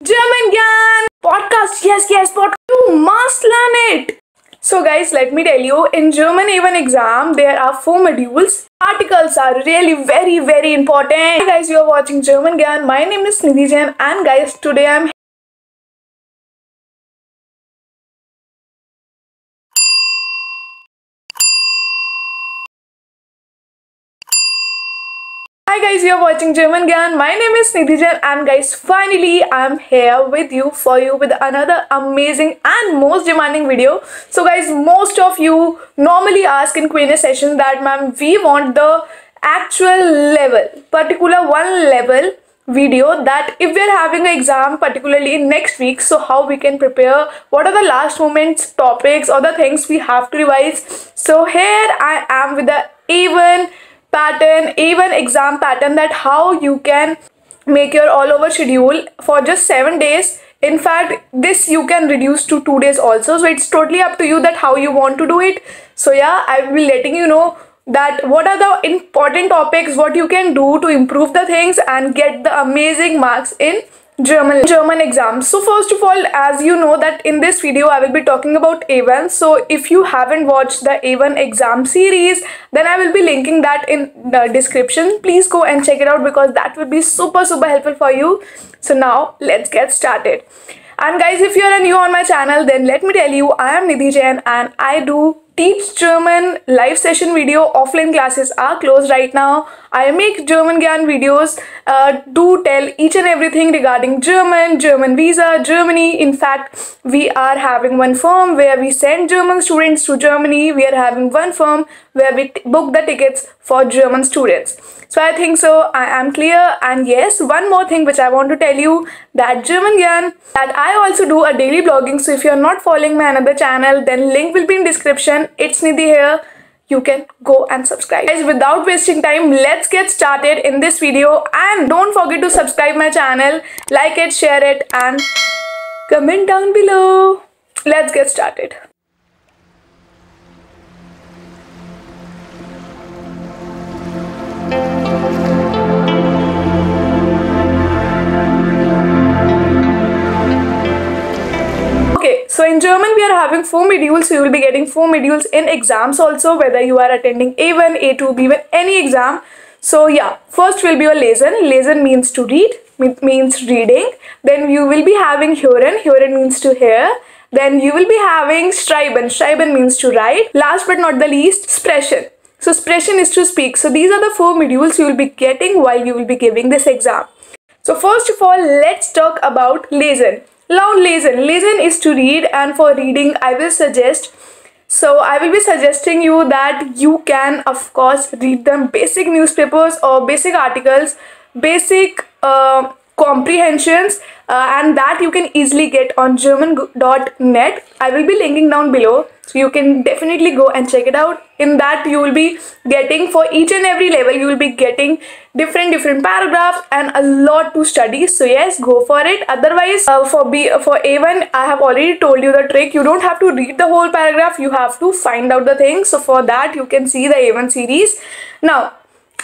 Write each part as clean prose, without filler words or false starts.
German Gyan podcast. Yes, podcast. You must learn it. So guys, let me tell you, in German A1 exam, there are 4 modules. Articles are really very important. Hi guys, you are watching German Gyan. My name is Nidhi Jain, and guys, today I'm Hi guys, you are watching German Gyan. My name is Nidhi Jain, and guys, finally I'm here with you with another amazing and most demanding video. So guys, most of you normally ask in Q&A sessions that ma'am, we want the actual level, particular one level video, that if we're having an exam particularly in next week, so how we can prepare, what are the last moments topics or the things we have to revise. So here I am with the A1 pattern, A1 exam pattern, that how you can make your all over schedule for just 7 days. In fact, this you can reduce to 2 days also, so it's totally up to you that how you want to do it. So yeah, I will be letting you know that what are the important topics, what you can do to improve the things and get the amazing marks in German exams. So first of all, as you know that in this video I will be talking about A1. So if you haven't watched the A1 exam series, then I will be linking that in the description. Please go and check it out because that will be super helpful for you. So now let's get started. And guys, if you are new on my channel, then let me tell you, I am Nidhi Jain and I do teach German live session video. Offline classes are closed right now. I make German Gyan videos, do tell each and everything regarding German visa, Germany. In fact, we are having one firm where we send German students to Germany. We are having one firm where we book the tickets for German students. So I think so I am clear. And yes, one more thing which I want to tell you, that German Gyan, that I also do a daily blogging. So if you are not following my another channel, then link will be in description. It's Nidhi here. You can go and subscribe. Guys, without wasting time, let's get started in this video. And don't forget to subscribe my channel, like it, share it, and comment down below. Let's get started. So in German we are having 4 modules, so you will be getting 4 modules in exams also, whether you are attending A1, A2, B1, any exam. So yeah, first will be your lesen. Lesen means to read, means reading. Then you will be having hören. Hören means to hear. Then you will be having schreiben. Schreiben means to write. Last but not the least, sprechen. So sprechen is to speak. So these are the 4 modules you will be getting while you will be giving this exam. So first of all, let's talk about lesen. Now lesen. Lesen is to read, and for reading I will be suggesting you that you can of course read them basic newspapers or basic articles, basic comprehensions, and that you can easily get on german.net. I will be linking down below, so you can definitely go and check it out. In that you will be getting, for each and every level you will be getting different paragraphs and a lot to study. So yes, go for it. Otherwise for A1 I have already told you the trick. You don't have to read the whole paragraph, you have to find out the things. So for that you can see the A1 series. Now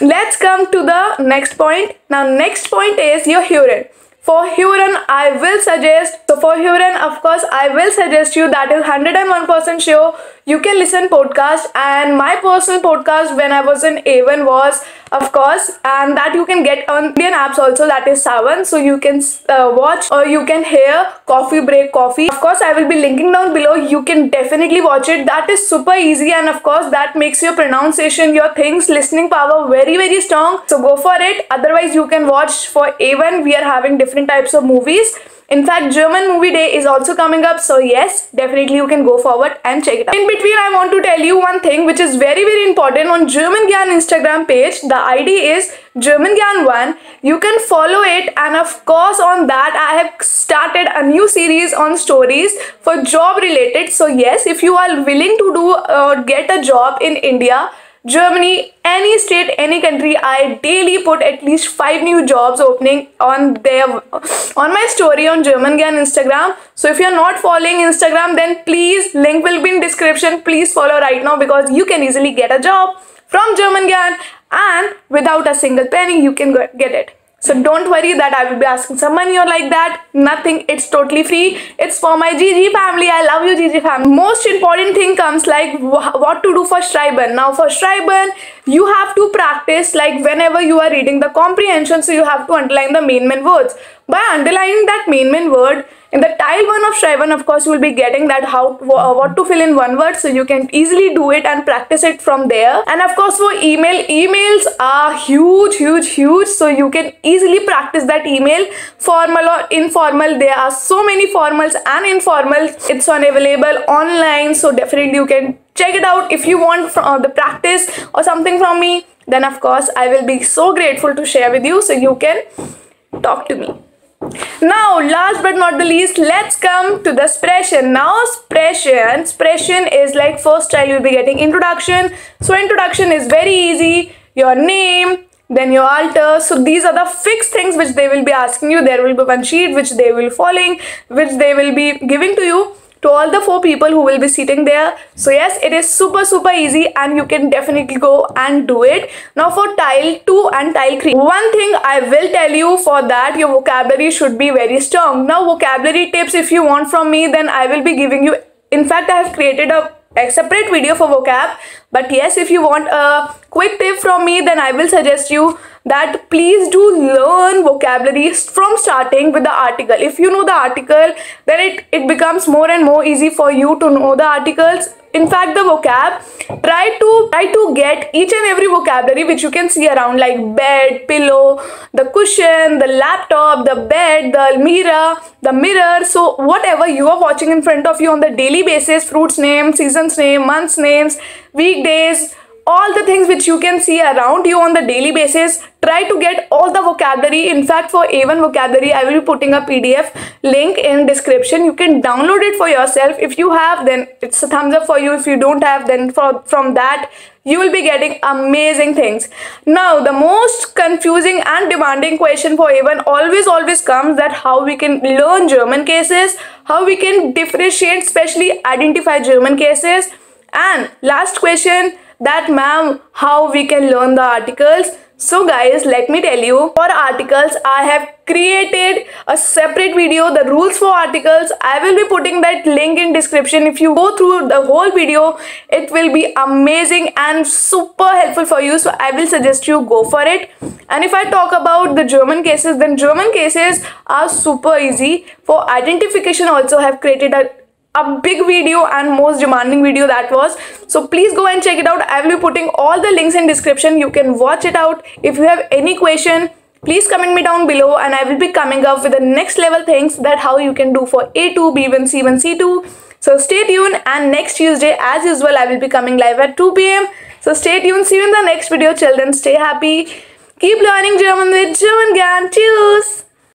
let's come to the next point. Now next point is your hören. For hören I will suggest, so for hören of course I will suggest you, that is 101% sure, you can listen podcast. And my personal podcast when I was in A1 was of course, and that you can get on Indian apps also, that is Savan. So you can watch or you can hear Coffee Break Coffee. Of course I will be linking down below. You can definitely watch it. That is super easy, and of course that makes your pronunciation, your things, listening power very strong. So go for it. Otherwise you can watch, for A1 we are having different types of movies. In fact, German movie day is also coming up, so yes, definitely you can go forward and check it out. In between, I want to tell you one thing which is very important. On German Gyan Instagram page, the ID is German Gyan 1. You can follow it, and of course on that I have started a new series on stories for job related. So yes, if you are willing to do get a job in India, Germany, any state, any country, I daily put at least 5 new jobs opening on my story on German Gyan Instagram. So if you're not following Instagram, then please, link will be in description. Please follow right now, because you can easily get a job from German Gyan, and without a single penny you can get it. So don't worry that I will be asking some money or like that. Nothing. It's totally free. It's for my GG family. I love you, GG family. Most important thing comes like what to do for Schreiben. Now for Schreiben, you have to practice like whenever you are reading the comprehension. So you have to underline the main words. By underlining that main word, in the tile 1 of Schreiben, of course, you will be getting that what to fill in one word, so you can easily do it and practice it from there. And of course, for emails are huge, so you can easily practice that email, formal or informal. There are so many formals and informal. It's available online, so definitely you can check it out. If you want the practice or something from me, then of course I will be so grateful to share with you, so you can talk to me. Now, last but not the least, let's come to the expression. Now, expression is like first child you'll be getting introduction. So introduction is very easy. Your name, then your alter. So these are the fixed things which they will be asking you. There will be one sheet which they will which they will be giving to you, to all the 4 people who will be sitting there. So yes, it is super easy and you can definitely go and do it. Now for tile 2 and tile 3, one thing I will tell you, for that your vocabulary should be very strong. Now vocabulary tips, if you want from me, then I will be giving you. In fact, I have created a separate video for vocab, but yes, if you want a quick tip from me, then I will suggest you that please do learn vocabulary from starting with the article. If you know the article, then it becomes more and more easy for you to know the articles. In fact, the vocab, try to get each and every vocabulary which you can see around, like bed, pillow, the cushion, the laptop, the bed, the mirror. So whatever you are watching in front of you on the daily basis, fruits name, seasons name, months names, weekdays, all the things which you can see around you on the daily basis, try to get all the vocabulary. In fact, for A1 vocabulary, I will be putting a PDF link in description. You can download it for yourself. If you have, then it's a thumbs up for you. If you don't have, then from that you will be getting amazing things. Now the most confusing and demanding question for A1 always comes, that how we can learn German cases, how we can differentiate, especially identify German cases. And last question, that ma'am, how we can learn the articles. So guys, let me tell you, for articles I have created a separate video, the rules for articles. I will be putting that link in description. If you go through the whole video, it will be amazing and super helpful for you, so I will suggest you go for it. And if I talk about the German cases, then German cases are super easy. For identification also, I have created a big video and most demanding video that was. So please go and check it out. I will be putting all the links in description. You can watch it out. If you have any question, please comment me down below, and I will be coming up with the next level things, that how you can do for A2, B1, C1, C2. So stay tuned, and next Tuesday as usual I will be coming live at 2 PM. So stay tuned. See you in the next video. Till then, stay happy. Keep learning German with German Gyan. Cheers.